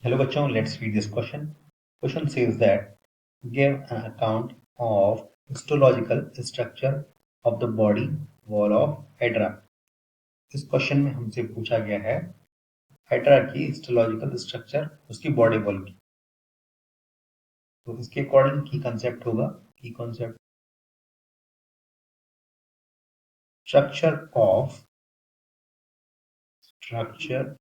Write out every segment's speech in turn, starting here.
Hello bachon, let's read this question. Question says that give an account of histological structure of the body wall of Hydra. इस question में हमसे पूछा गया है hydra की histological structure, उसकी body wall की। तो इसके अकॉर्डिंग की कंसेप्ट होगा, की concept structure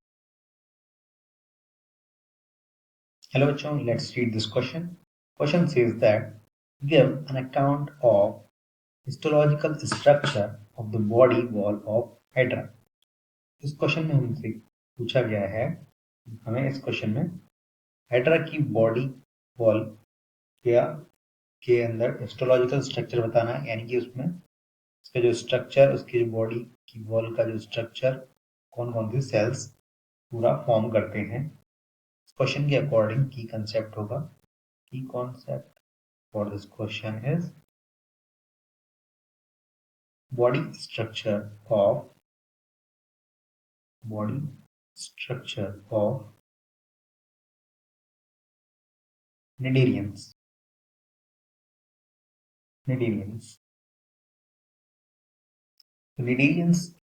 Hello bachon, let's read this question. Question says that give an account of histological structure of the body wall of Hydra. इस क्वेश्चन में हमसे पूछा गया है, हमें इस क्वेश्चन में हाइड्रा की बॉडी वॉल के अंदर हिस्टोलॉजिकल स्ट्रक्चर बताना है, यानी कि उसमें उसका जो स्ट्रक्चर, उसकी जो बॉडी की वॉल का जो स्ट्रक्चर, कौन कौन सी सेल्स पूरा फॉर्म करते हैं। इस क्वेश्चन के अकॉर्डिंग की कंसेप्ट होगा, की concept for this question is body structure of Cnidarians. Cnidarians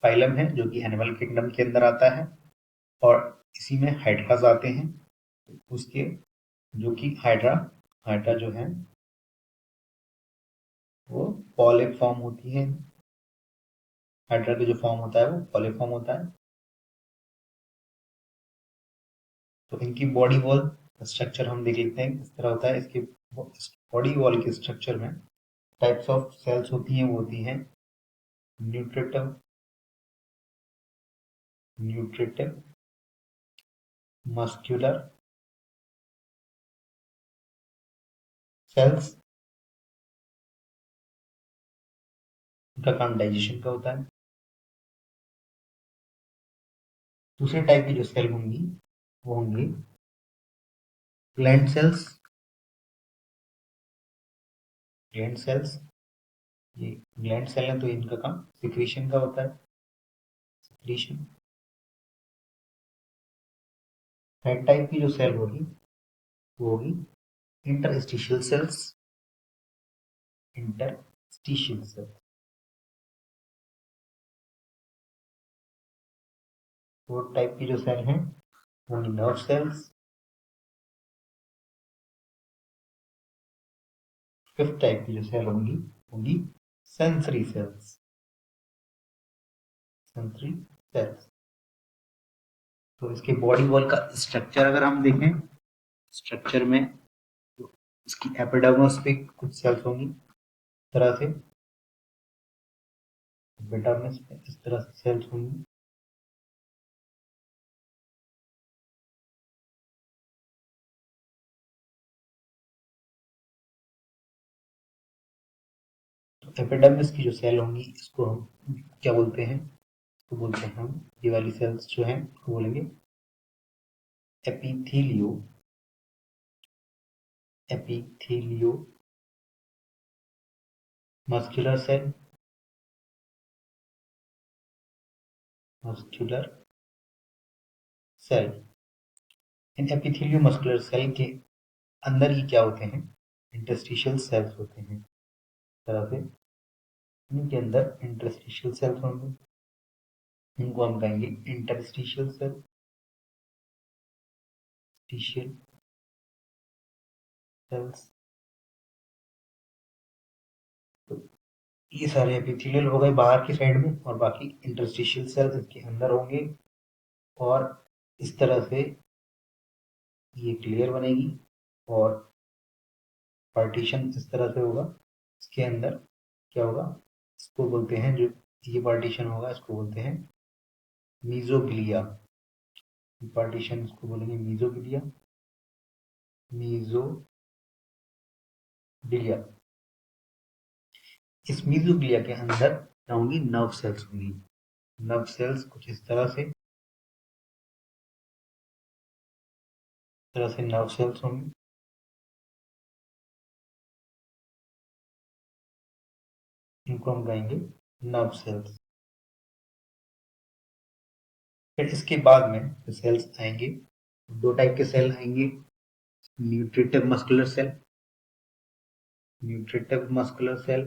phylum है जो कि एनिमल किंगडम के अंदर आता है और इसी में हाइड्रास आते हैं। उसके जो कि हाइड्रा जो है वो पॉलिफॉर्म होती है। हाइड्रा का जो फॉर्म होता है वो पॉलिफॉर्म होता है। तो इनकी बॉडी वॉल स्ट्रक्चर हम देख लेते हैं किस तरह होता है। इसके बॉडी वॉल के स्ट्रक्चर में टाइप्स ऑफ सेल्स होती हैं, वो होती हैं न्यूट्रिटिव, मस्क्यूलर सेल्स, उनका काम डाइजेशन का होता है। दूसरे टाइप की जो सेल होंगी वो होंगी ग्लैंड सेल्स। ये ग्लैंड सेल है तो इनका काम सिक्रीशन का होता है, सिक्रीशन। थर्ड टाइप की जो सेल होगी वो होगी इंटरस्टिशियल सेल्स। फोर्थ टाइप की जो सेल है वो होंगी नर्व सेल्स। फिफ्थ टाइप की जो सेल होंगी सेंसरी सेल्स। तो इसके बॉडी वॉल का स्ट्रक्चर अगर हम देखें, स्ट्रक्चर में तो इसकी एपिडर्मिस पे कुछ सेल्स होंगी इस तरह से, एपिडर्मिस पे इस तरह से सेल्स होंगी। तो एपिडर्मिस की जो सेल होंगी इसको हम क्या बोलते हैं, इसको बोलते हैं हम, ये वाली सेल्स जो हैं इसको बोलेंगे एपिथेलियो मस्कुलर सेल। इन एपिथेलियो मस्कुलर सेल के अंदर ही क्या होते हैं, इंटरस्टिशियल सेल्स होते हैं इस तरह से। इनके अंदर इंटरस्टिशियल सेल्स होंगे, इनको हम कहेंगे इंटरस्टिशियल सेल्स। तो ये सारे एपिथेलियल हो गए बाहर की साइड में, और बाकी इंटरस्टिशियल सेल्स इसके अंदर होंगे। और इस तरह से ये क्लियर बनेगी और पार्टीशन इस तरह से होगा। इसके अंदर क्या होगा, इसको बोलते हैं, जो ये पार्टीशन होगा इसको बोलते हैं मीजोग्लिया। पार्टीशन इसको बोलेंगे मीजोग्लिया। इस मीजोग्लिया के अंदर क्या होंगी, नर्व सेल्स होंगी। नर्व सेल्स कुछ इस तरह से नर्व सेल्स होंगी। इनको हम कहेंगे नर्व सेल्स। फिर इसके बाद में जो सेल्स आएंगे दो टाइप के सेल आएंगे, nutritive muscular cell, nutritive muscular cell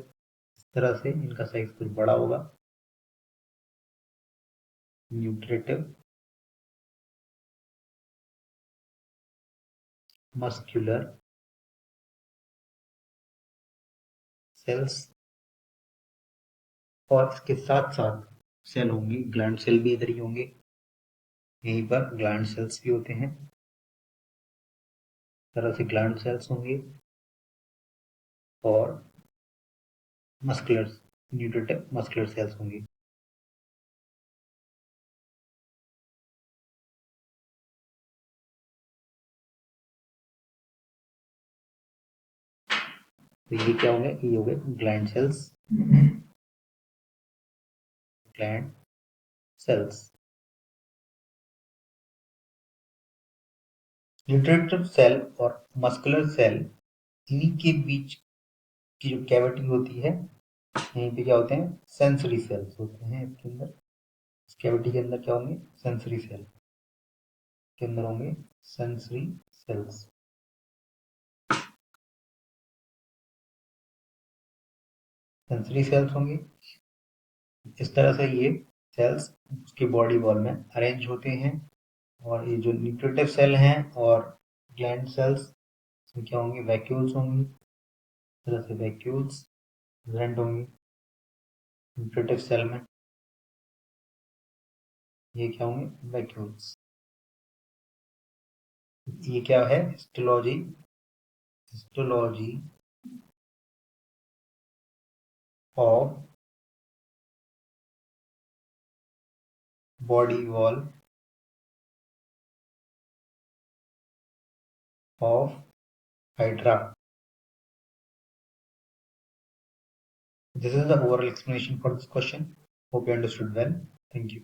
इस तरह से, इनका साइज कुछ बड़ा होगा, न्यूट्रिटिव मस्कुलर सेल्स। और इसके साथ साथ सेल होंगे, ग्लैंड सेल भी इधर ही होंगे, यहीं पर ग्लैंड सेल्स भी होते हैं, इस तरह से ग्लैंड सेल्स होंगे और मस्कुलर न्यूट्रिटिव मस्कुलर सेल्स होंगी। तो ये क्या होंगे, ये हो गए gland cells, gland cells. Nutritive cell और मस्कुलर सेल, इन्हीं के बीच की जो कैविटी होती है, यहीं पे क्या होते हैं, सेंसरी सेल्स होते हैं। इसके अंदर, इस कैविटी के अंदर क्या होंगे, सेंसरी सेल के अंदर होंगे सेंसरी सेल्स। सेंसरी सेल्स होंगे, इस तरह से ये सेल्स उसके बॉडी वॉल में अरेंज होते हैं। और ये जो न्यूक्लियोटिव सेल हैं और ग्लैंड सेल्स, इसमें क्या होंगे, वैक्यूल्स होंगी, इस तरह से वैक्यूल्स प्रेजेंट होंगी न्यूक्लियोटिव सेल में। ये क्या होंगे, वैक्यूल्स। ये क्या है, histology, histology of body wall of Hydra. This is the overall explanation for this question. Hope you understood well. Thank you.